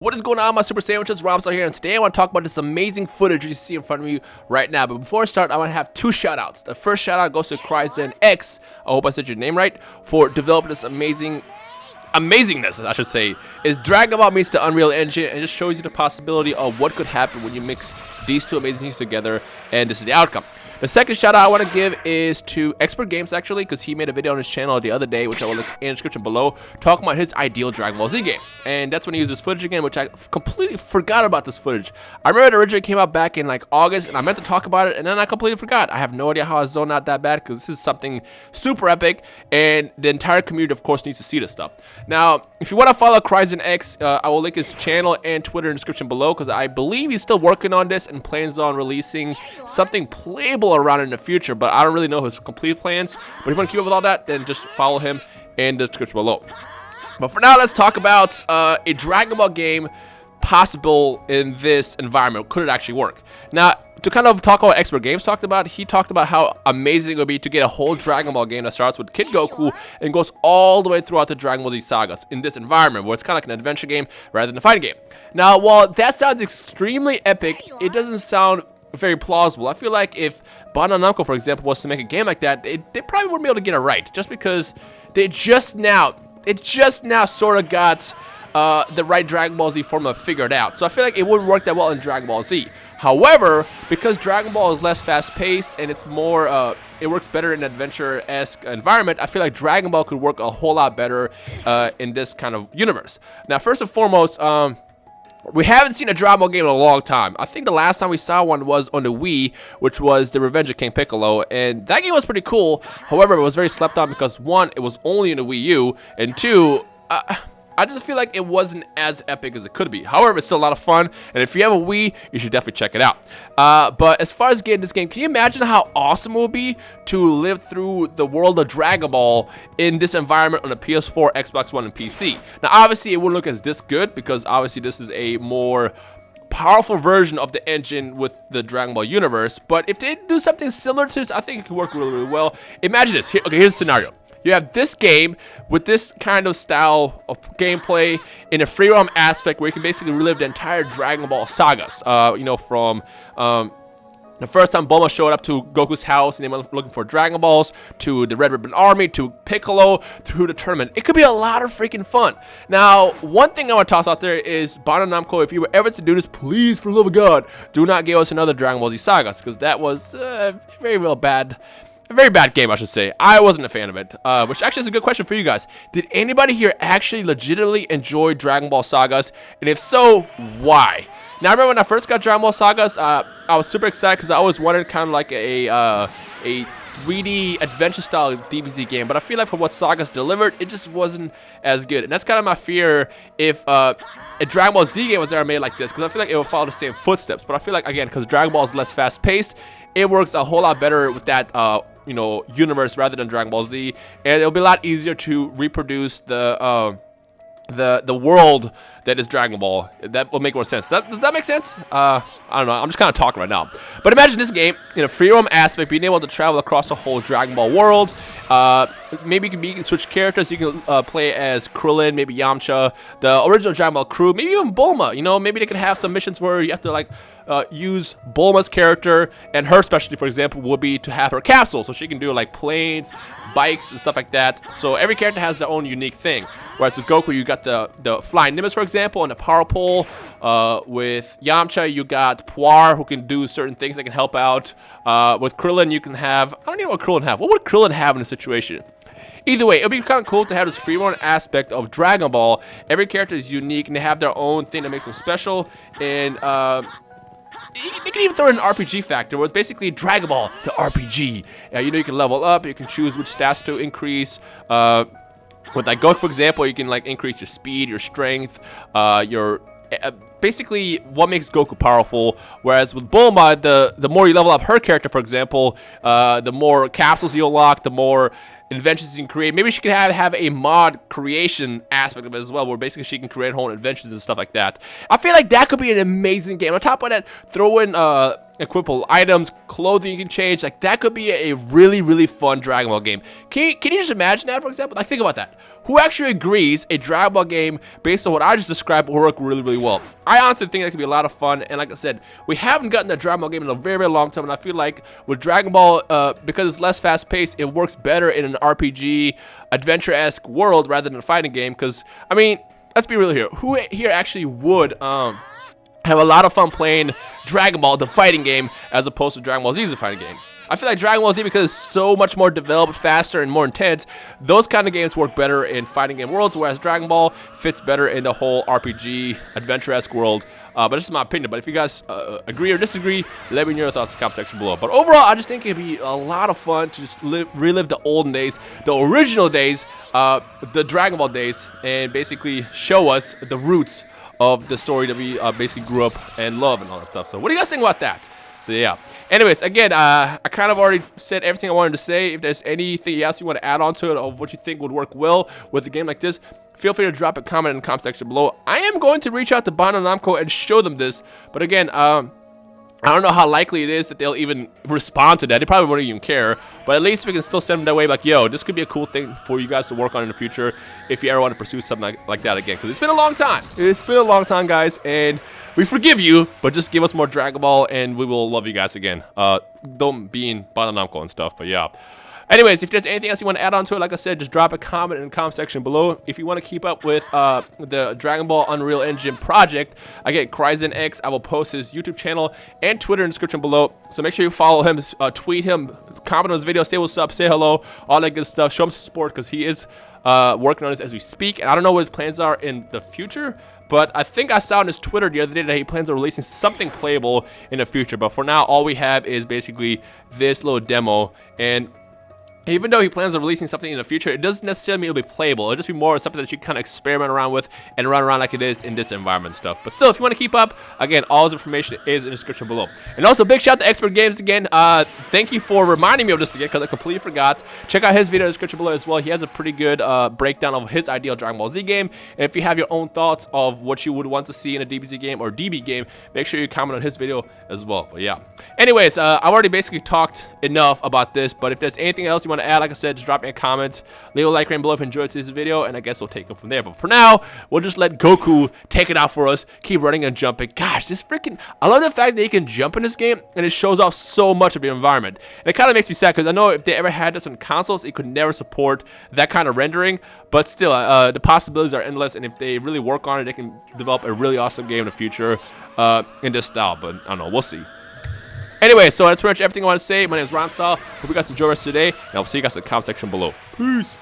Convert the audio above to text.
What is going on, my super sandwiches? Rhymestyle here, and today I want to talk about this amazing footage you see in front of you right now. But before I start, I want to have two shoutouts. The first shoutout goes to CryZENx, I hope I said your name right, for developing this amazingness, I should say. Is Dragon Ball meets the Unreal Engine, and it just shows you the possibility of what could happen when you mix these two amazing things together, and this is the outcome. The second shout out I want to give is to Expert Games, actually, because he made a video on his channel the other day, which I will link in the description below, talking about his ideal Dragon Ball Z game. And that's when he used this footage again, which I completely forgot about this footage. I remember it originally came out back in like August, and I meant to talk about it, and then I completely forgot. I have no idea how I zoned out that bad, because this is something super epic, and the entire community, of course, needs to see this stuff. Now, if you want to follow CryZENx, I will link his channel and Twitter in the description below, because I believe he's still working on this and plans on releasing something playable around in the future, but I don't really know his complete plans. But if you want to keep up with all that, then just follow him in the description below. But for now, let's talk about a Dragon Ball game possible in this environment. Could it actually work? Now, to kind of talk about what Expert Games talked about, he talked about how amazing it would be to get a whole Dragon Ball game that starts with Kid Goku and goes all the way throughout the Dragon Ball Z sagas in this environment, where it's kind of like an adventure game rather than a fighting game. Now, while that sounds extremely epic, it doesn't sound very plausible. I feel like if Bandai Namco, for example, was to make a game like that, they probably wouldn't be able to get it right, just because it just now sort of got the right Dragon Ball Z formula figured out. So I feel like it wouldn't work that well in Dragon Ball Z. However, because Dragon Ball is less fast-paced and it's more, it works better in an adventure-esque environment, I feel like Dragon Ball could work a whole lot better in this kind of universe. Now, first and foremost, we haven't seen a Dragon Ball game in a long time. I think the last time we saw one was on the Wii, which was The Revenge of King Piccolo, and that game was pretty cool. However, it was very slept on because, one, it was only in the Wii U, and two, I just feel like it wasn't as epic as it could be. However, it's still a lot of fun, and if you have a Wii, you should definitely check it out. But as far as getting this game, can you imagine how awesome it would be to live through the world of Dragon Ball in this environment on the PS4, Xbox One, and PC? Now, obviously, it wouldn't look as this good, because obviously this is a more powerful version of the engine with the Dragon Ball universe. But if they do something similar to this, I think it could work really, really well. Imagine this. Okay, here's the scenario. You have this game with this kind of style of gameplay in a free roam aspect, where you can basically relive the entire Dragon Ball sagas. You know, from the first time Bulma showed up to Goku's house and they went looking for Dragon Balls, to the Red Ribbon Army, to Piccolo, through the tournament. It could be a lot of freaking fun. Now, one thing I want to toss out there is, Bandai Namco, if you were ever to do this, please, for the love of God, do not give us another Dragon Ball Z sagas, because that was a very bad game, I should say. I wasn't a fan of it, which actually is a good question for you guys. Did anybody here actually legitimately enjoy Dragon Ball sagas? And if so, why? Now, I remember when I first got Dragon Ball sagas, I was super excited because I always wanted kind of like a 3D adventure-style DBZ game. But I feel like for what sagas delivered, it just wasn't as good. And that's kind of my fear if a Dragon Ball Z game was ever made like this, because I feel like it would follow the same footsteps. But I feel like, again, because Dragon Ball is less fast-paced, it works a whole lot better with that you know, universe rather than Dragon Ball Z, and it'll be a lot easier to reproduce the world that is Dragon Ball. That will make more sense. Does that make sense? I don't know. I'm just kind of talking right now. But imagine this game in a free roam aspect, being able to travel across the whole Dragon Ball world. Maybe you can switch characters. You can play as Krillin, maybe Yamcha, the original Dragon Ball crew, maybe even Bulma. You know, maybe they could have some missions where you have to like use Bulma's character, and her specialty, for example, would be to have her capsule, so she can do like planes, bikes, and stuff like that. So every character has their own unique thing. Whereas with Goku, you got the Flying Nimbus, for example, and the Power Pole. With Yamcha, you got Puar, who can do certain things that can help out. With Krillin, you can have, I don't know what Krillin have. What would Krillin have in a situation? Either way, it would be kind of cool to have this free roam aspect of Dragon Ball. Every character is unique, and they have their own thing that makes them special. And they can even throw in an RPG factor, where it's basically Dragon Ball, the RPG. You know, you can level up, you can choose which stats to increase. With like Goku, for example, you can like increase your speed, your strength, your basically what makes Goku powerful. Whereas with Bulma, the more you level up her character, for example, the more capsules you unlock, the more inventions you can create. Maybe she can have a mod creation aspect of it as well, where basically she can create her own inventions and stuff like that. I feel like that could be an amazing game. On top of that, throw in equipable items, clothing you can change. Like, that could be a really, really fun Dragon Ball game. Can you just imagine that, for example? Like, think about that. Who actually agrees a Dragon Ball game based on what I just described will work really, really well? I honestly think that could be a lot of fun. And like I said, we haven't gotten a Dragon Ball game in a very, very long time. And I feel like with Dragon Ball, because it's less fast-paced, it works better in an RPG, adventure-esque world rather than a fighting game. Because, I mean, let's be real here. Who here actually would have a lot of fun playing Dragon Ball, the fighting game, as opposed to Dragon Ball Z, the fighting game? I feel like Dragon Ball Z, because it's so much more developed, faster, and more intense, those kind of games work better in fighting game worlds, whereas Dragon Ball fits better in the whole RPG, adventure-esque world. But this is my opinion. But if you guys agree or disagree, let me know your thoughts in the comment section below. But overall, I just think it'd be a lot of fun to just relive the olden days, the original days, the Dragon Ball days, and basically show us the roots of the story that we basically grew up and love and all that stuff. So what do you guys think about that? So yeah. Anyways, again, I kind of already said everything I wanted to say. If there's anything else you want to add on to it of what you think would work well with a game like this, feel free to drop a comment in the comment section below. I am going to reach out to Bandai Namco and show them this. But again, I don't know how likely it is that they'll even respond to that. They probably won't even care. But at least we can still send them that way, like, yo, this could be a cool thing for you guys to work on in the future if you ever want to pursue something like that again. Because it's been a long time. It's been a long time, guys. And we forgive you, but just give us more Dragon Ball and we will love you guys again. Don't be in Bandai Namco and stuff, but yeah. Anyways, if there's anything else you want to add on to it, like I said, just drop a comment in the comment section below. If you want to keep up with the Dragon Ball Unreal Engine project, again, CryZENx, I will post his YouTube channel and Twitter in the description below. So make sure you follow him, tweet him, comment on his video, say what's up, say hello, all that good stuff. Show him some support because he is working on this as we speak. And I don't know what his plans are in the future, but I think I saw on his Twitter the other day that he plans on releasing something playable in the future. But for now, all we have is basically this little demo. And even though he plans on releasing something in the future, it doesn't necessarily mean it'll be playable. It'll just be more something that you kind of experiment around with and run around like it is in this environment stuff. But still, if you want to keep up, again, all his information is in the description below. And also, big shout out to Expert Games again. Thank you for reminding me of this again because I completely forgot. Check out his video in the description below as well. He has a pretty good breakdown of his ideal Dragon Ball Z game. And if you have your own thoughts of what you would want to see in a DBZ game or DB game, make sure you comment on his video as well. But yeah. Anyways, I've already basically talked enough about this. But if there's anything else you want to add, like I said, just drop me a comment, leave a like right below if you enjoyed this video, and I guess we'll take it from there. But for now, we'll just let Goku take it out for us, keep running and jumping. Gosh, this freaking, I love the fact that you can jump in this game and it shows off so much of the environment. And it kind of makes me sad because I know if they ever had this on consoles, it could never support that kind of rendering, but still, the possibilities are endless, and if they really work on it, they can develop a really awesome game in the future in this style. But I don't know, we'll see. Anyway, so that's pretty much everything I want to say. My name is Rhymestyle. Hope you guys enjoy the rest of the day, and I'll see you guys in the comment section below. Peace.